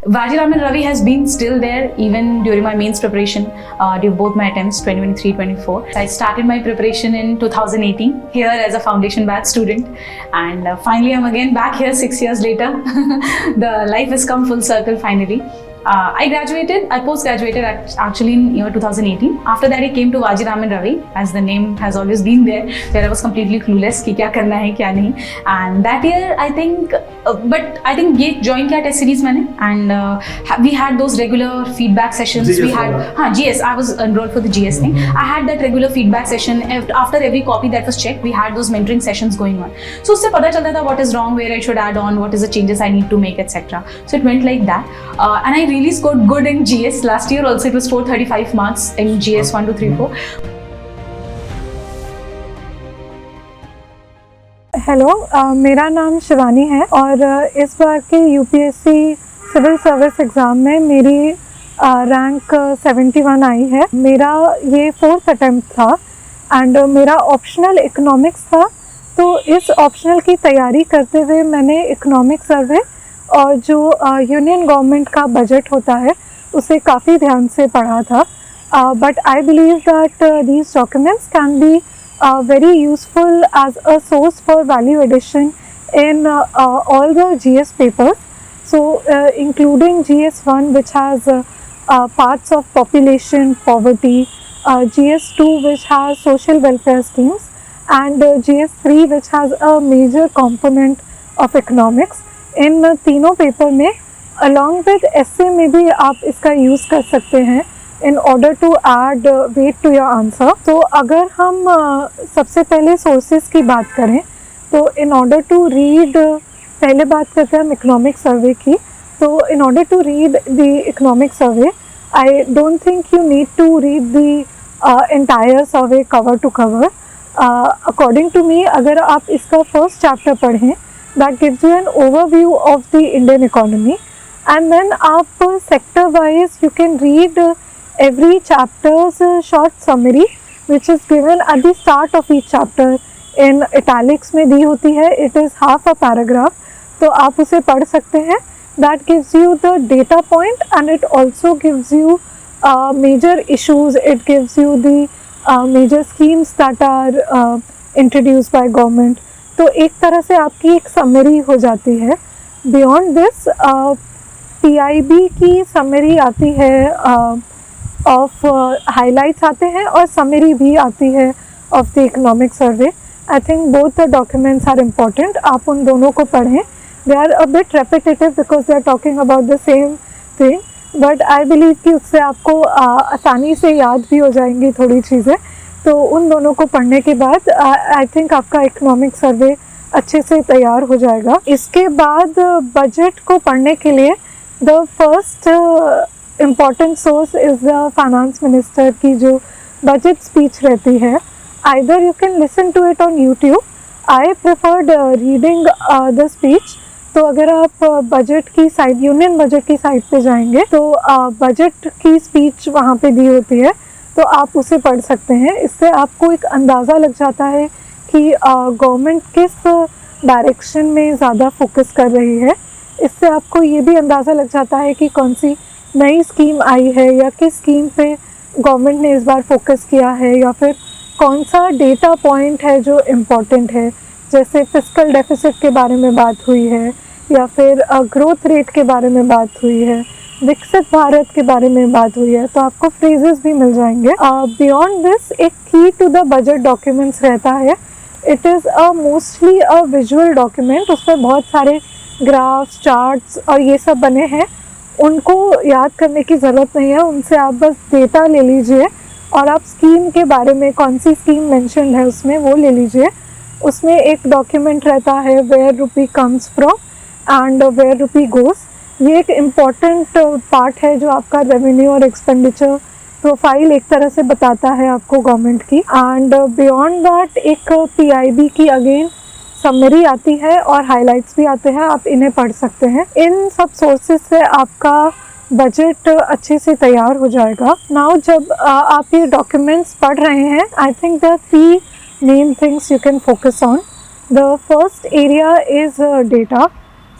Vajiraman Ravi has been still there even during my mains preparation, during both my attempts 2023-24. I started my preparation in 2018 here as a foundation batch student, and finally I'm again back here 6 years later. The life has come full circle finally. I post-graduated actually in year 2018. After that I came to Vajiraman Ravi, as the name has always been there, where I was completely clueless कि क्या करना है क्या नहीं. And that year I think ये join किया test series मैंने, and we had those regular feedback sessions. GS we had GS. I was enrolled for the GS thing. I had that regular feedback session after every copy that was checked. We had those mentoring sessions going on. So उससे पता चलता था what is wrong, where I should add on, what is the changes I need to make, etc. So it went like that, and I really scored good in GS. Last year also it was 435 marks in GS 1, 2, 3, 4. Hello, मेरा नाम शिवानी है और इस बार के UPSC civil service exam में मेरी rank 71 आई है. मेरा ये 4th अटैम्प्ट था एंड मेरा ऑप्शनल इकोनॉमिक्स था. तो इस ऑप्शनल की तैयारी करते हुए मैंने इकोनॉमिक सर्वे और जो यूनियन गवर्नमेंट का बजट होता है उसे काफ़ी ध्यान से पढ़ा था. But I believe that these documents can be very useful as a source for value addition in all the GS papers. So including GS1, which has parts of population, poverty, GS2 which has social welfare schemes, and GS3 which has a major component of economics. इन तीनों paper में along with essay में भी आप इसका use कर सकते हैं in order to add weight to your answer. तो अगर हम सबसे पहले sources की बात करें तो in order to read, पहले बात करते हैं हम economic survey की. तो in order to read the economic survey, I don't think you need to read the entire survey cover to cover. According to me, अगर आप इसका first chapter पढ़ें, that gives you an overview of the Indian economy, and then आप sector wise you can read every chapter's short summary which is given at the start of each chapter in italics में दी होती है. It is half a paragraph, तो आप उसे पढ़ सकते हैं. That gives you the data point and it also gives you major issues. It gives you the major schemes that are introduced by government. तो एक तरह से आपकी एक summary हो जाती है. Beyond this, PIB की summary आती है, ऑफ हाईलाइट्स आते हैं और समरी भी आती है of the economic survey. I think both the documents are important. आप उन दोनों को पढ़ें. They are a bit repetitive because they are talking about the same thing, but I believe कि उससे आपको आसानी से याद भी हो जाएंगी थोड़ी चीज़ें. तो उन दोनों को पढ़ने के बाद आई थिंक आपका इकोनॉमिक सर्वे अच्छे से तैयार हो जाएगा. इसके बाद बजट को पढ़ने के लिए the first important source is the finance minister की जो बजट स्पीच रहती है. Either you can listen to it on YouTube. I preferred reading the speech. तो अगर आप बजट की साइड, यूनियन बजट की साइड पे जाएंगे तो बजट की स्पीच वहाँ पे दी होती है, तो आप उसे पढ़ सकते हैं. इससे आपको एक अंदाज़ा लग जाता है कि गवर्नमेंट किस डायरेक्शन में ज़्यादा फोकस कर रही है. इससे आपको ये भी अंदाज़ा लग जाता है कि कौन सी नई स्कीम आई है या किस स्कीम पे गवर्नमेंट ने इस बार फोकस किया है, या फिर कौन सा डेटा पॉइंट है जो इम्पोर्टेंट है. जैसे फिस्कल डेफिसिट के बारे में बात हुई है, या फिर ग्रोथ रेट के बारे में बात हुई है, विकसित भारत के बारे में बात हुई है. तो आपको फ्रेजेस भी मिल जाएंगे. बियॉन्ड दिस एक की टू द बजट डॉक्यूमेंट्स रहता है. It is mostly a visual document. उसमें बहुत सारे ग्राफ्स, चार्ट्स और ये सब बने हैं. उनको याद करने की ज़रूरत नहीं है. उनसे आप बस डेटा ले लीजिए और आप स्कीम के बारे में, कौन सी स्कीम मेंशन है उसमें, वो ले लीजिए. उसमें एक डॉक्यूमेंट रहता है where rupee comes from and where rupee goes. ये एक इम्पॉर्टेंट पार्ट है जो आपका रेवेन्यू और एक्सपेंडिचर प्रोफाइल एक तरह से बताता है आपको गवर्नमेंट की. एंड बियॉन्ड दैट एक PIB की अगेन समरी आती है और हाइलाइट्स भी आते हैं. आप इन्हें पढ़ सकते हैं. इन सब सोर्सेज से आपका बजट अच्छे से तैयार हो जाएगा. नाउ जब आप ये डॉक्यूमेंट्स पढ़ रहे हैं, I think the 3 main things you can focus on. The first area is data,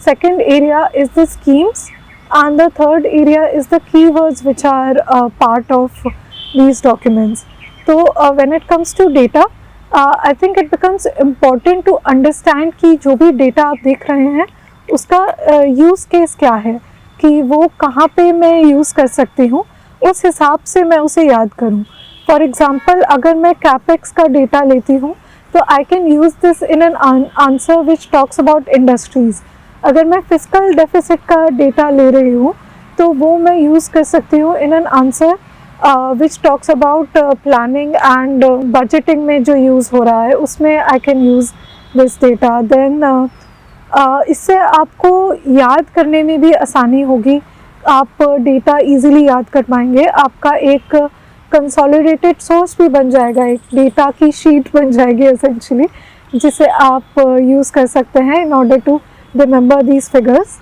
second area is the schemes, and the third area is the keywords which are part of these documents. So when it comes to data, I think it becomes important to understand कि जो भी data आप देख रहे हैं उसका use case क्या है, कि वो कहाँ पे मैं use कर सकती हूँ, उस हिसाब से मैं उसे याद करूँ. फॉर एग्ज़ाम्पल अगर मैं कैपेक्स का डेटा लेती हूँ तो आई can use this in an answer which talks about industries. अगर मैं फिस्कल डेफिसिट का डेटा ले रही हूँ तो वो मैं यूज़ कर सकती हूँ in an answer which talks about planning and budgeting में जो यूज़ हो रहा है उसमें I can use this data. Then इससे आपको याद करने में भी आसानी होगी, आप डेटा इजीली याद कर पाएंगे. आपका एक कंसोलिडेटेड सोर्स भी बन जाएगा, एक डेटा की शीट बन जाएगी एसेंशली, जिसे आप यूज़ कर सकते हैं in order to remember these figures.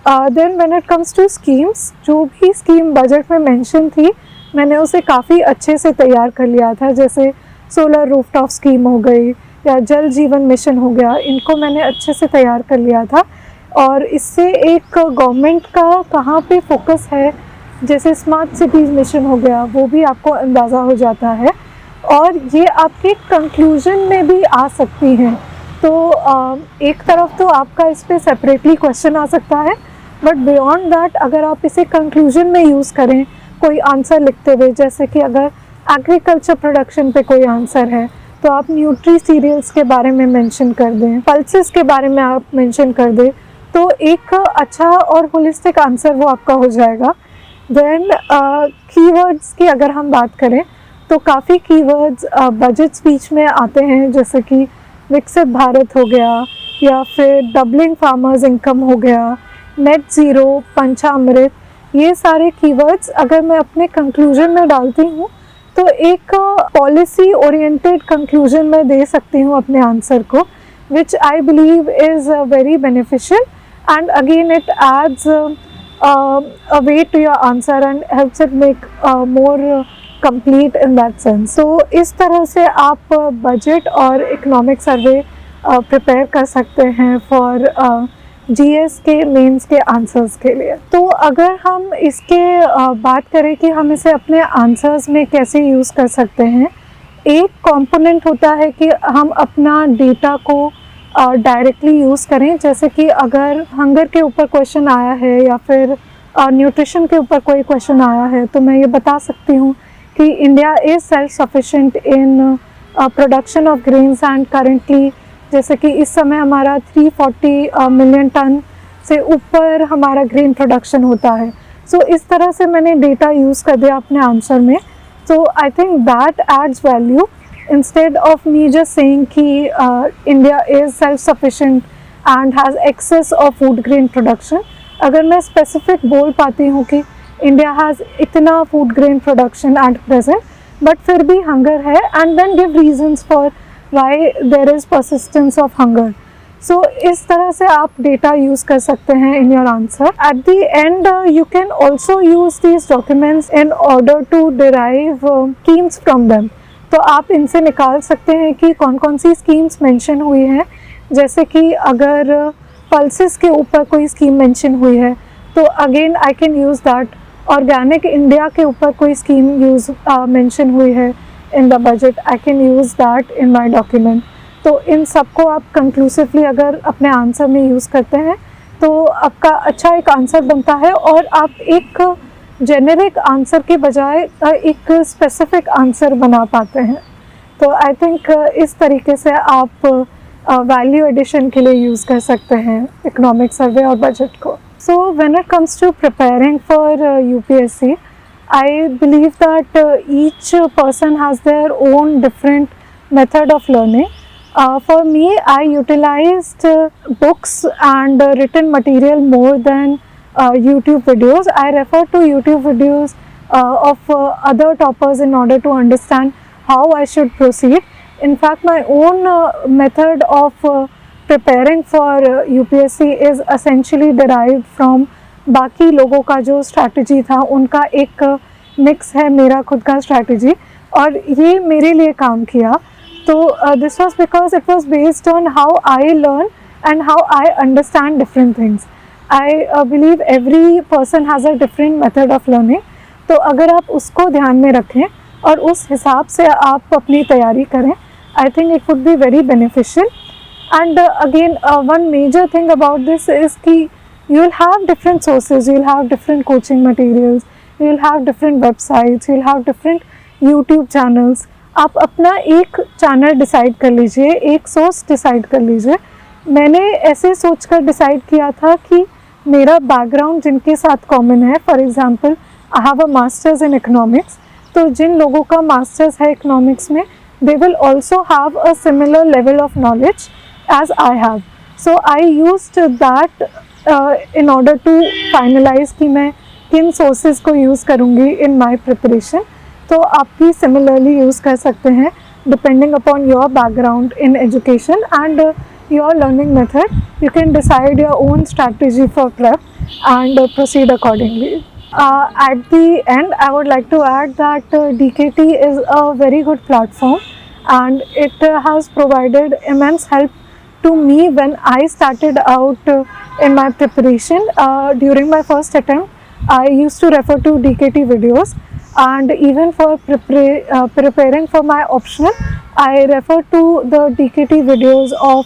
Then when it comes to schemes, जो भी स्कीम बजट में मेंशन थी मैंने उसे काफ़ी अच्छे से तैयार कर लिया था. जैसे सोलर रूफटॉप स्कीम हो गई या जल जीवन मिशन हो गया, इनको मैंने अच्छे से तैयार कर लिया था. और इससे एक गवर्नमेंट का कहाँ पे फोकस है, जैसे स्मार्ट सिटीज़ मिशन हो गया, वो भी आपको अंदाज़ा हो जाता है और ये आपके कंक्लूजन में भी आ सकती हैं. तो एक तरफ तो आपका इस पर सेपरेटली क्वेश्चन आ सकता है, बट बियॉन्ड दैट अगर आप इसे कंक्लूजन में यूज़ करें कोई आंसर लिखते हुए, जैसे कि अगर एग्रीकल्चर प्रोडक्शन पे कोई आंसर है तो आप न्यूट्री सीरियल्स के बारे में मेंशन कर दें, पल्सेस के बारे में आप मेंशन कर दें, तो एक अच्छा और होलिस्टिक आंसर वो आपका हो जाएगा. देन कीवर्ड्स की अगर हम बात करें तो काफ़ी कीवर्ड्स बजट स्पीच में आते हैं, जैसे कि विकसित भारत हो गया या फिर डबलिंग फार्मर्स इनकम हो गया, नेट ज़ीरो, पंचामृत. ये सारे कीवर्ड्स अगर मैं अपने कंक्लूजन में डालती हूँ तो एक पॉलिसी ओरिएंटेड कंक्लूजन मैं दे सकती हूँ अपने आंसर को, which I believe is very beneficial and again it adds a way to your answer and helps it make more complete in that sense. So इस तरह से आप बजट और इकोनॉमिक सर्वे प्रिपेयर कर सकते हैं फॉर जीएस के mains के आंसर्स के लिए. तो अगर हम इसके बात करें कि हम इसे अपने आंसर्स में कैसे यूज़ कर सकते हैं, एक कंपोनेंट होता है कि हम अपना डेटा को डायरेक्टली यूज़ करें. जैसे कि अगर हंगर के ऊपर क्वेश्चन आया है या फिर न्यूट्रिशन के ऊपर कोई क्वेश्चन आया है तो मैं ये बता सकती हूँ कि India is self sufficient in production of grains and currently जैसे कि इस समय हमारा 340 मिलियन टन से ऊपर हमारा ग्रेन प्रोडक्शन होता है. सो इस तरह से मैंने डेटा यूज़ कर दिया अपने आंसर में. So I think that adds value instead of me just saying कि India is self-sufficient and has excess of food grain production. अगर मैं specific बोल पाती हूँ कि India has इतना food grain production at present, but फिर भी hunger है, and then give reasons for why there is persistence of hunger. So इस तरह से आप data use कर सकते हैं in your answer. At the end, you can also use these documents in order to derive schemes from them. तो आप इनसे निकाल सकते हैं कि कौन कौन सी स्कीम्स मेंशन हुई हैं. जैसे कि अगर पल्सेस के ऊपर कोई स्कीम मेंशन हुई है तो again I can use that. Organic India के ऊपर कोई स्कीम मेंशन हुई है in the budget, I can use that in my document. तो इन सबको आप कंक्लूसिवली अगर अपने आंसर में यूज़ करते हैं तो आपका अच्छा एक आंसर बनता है और आप एक जेनेरिक आंसर के बजाय एक स्पेसिफिक आंसर बना पाते हैं. तो आई थिंक इस तरीके से आप वैल्यू एडिशन के लिए यूज़ कर सकते हैं इकोनॉमिक सर्वे और बजट को. So when it comes to preparing for UPSC, I believe that each person has their own different method of learning. For me, I utilized books and written material more than YouTube videos. I refer to YouTube videos of other toppers in order to understand how I should proceed. In fact, my own method of preparing for UPSC is essentially derived from बाकी लोगों का जो strategy था उनका एक mix है मेरा खुद का strategy और ये मेरे लिए काम किया. तो this was because it was based on how I learn and how I understand different things. I believe every person has a different method of learning. तो अगर आप उसको ध्यान में रखें और उस हिसाब से आप अपनी तैयारी करें, I think it would be very beneficial. And again, one major thing about this is कि you'll have different sources, you'll have different coaching materials, you'll have different websites, you'll have different YouTube channels. आप अपना एक channel decide कर लीजिए, एक source decide कर लीजिए. मैंने ऐसे सोचकर डिसाइड किया था कि मेरा बैकग्राउंड जिनके साथ कॉमन है, for example I have a masters in economics, तो जिन लोगों का मास्टर्स है इकोनॉमिक्स में, they will also have a similar level of knowledge as I have. So I used that in order to finalize कि मैं किन sources को use करूँगी in my preparation. तो आप भी similarly use कर सकते हैं depending upon your background in education and your learning method. You can decide your own strategy for prep and proceed accordingly. At the end, I would like to add that DKT is a very good platform and it has provided immense help to me when I started out in my preparation. During my first attempt, I used to refer to DKT videos, and even for preparing for my optional, I refer to the DKT videos of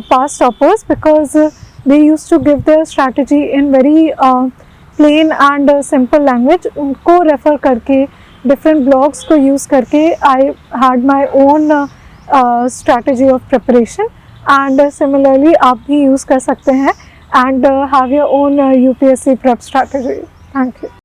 past toppers because they used to give their strategy in very plain and simple language. उनको refer करके different blogs को use करके I had my own strategy of preparation. And similarly आप भी use कर सकते हैं and have your own UPSC prep strategy. Thank you.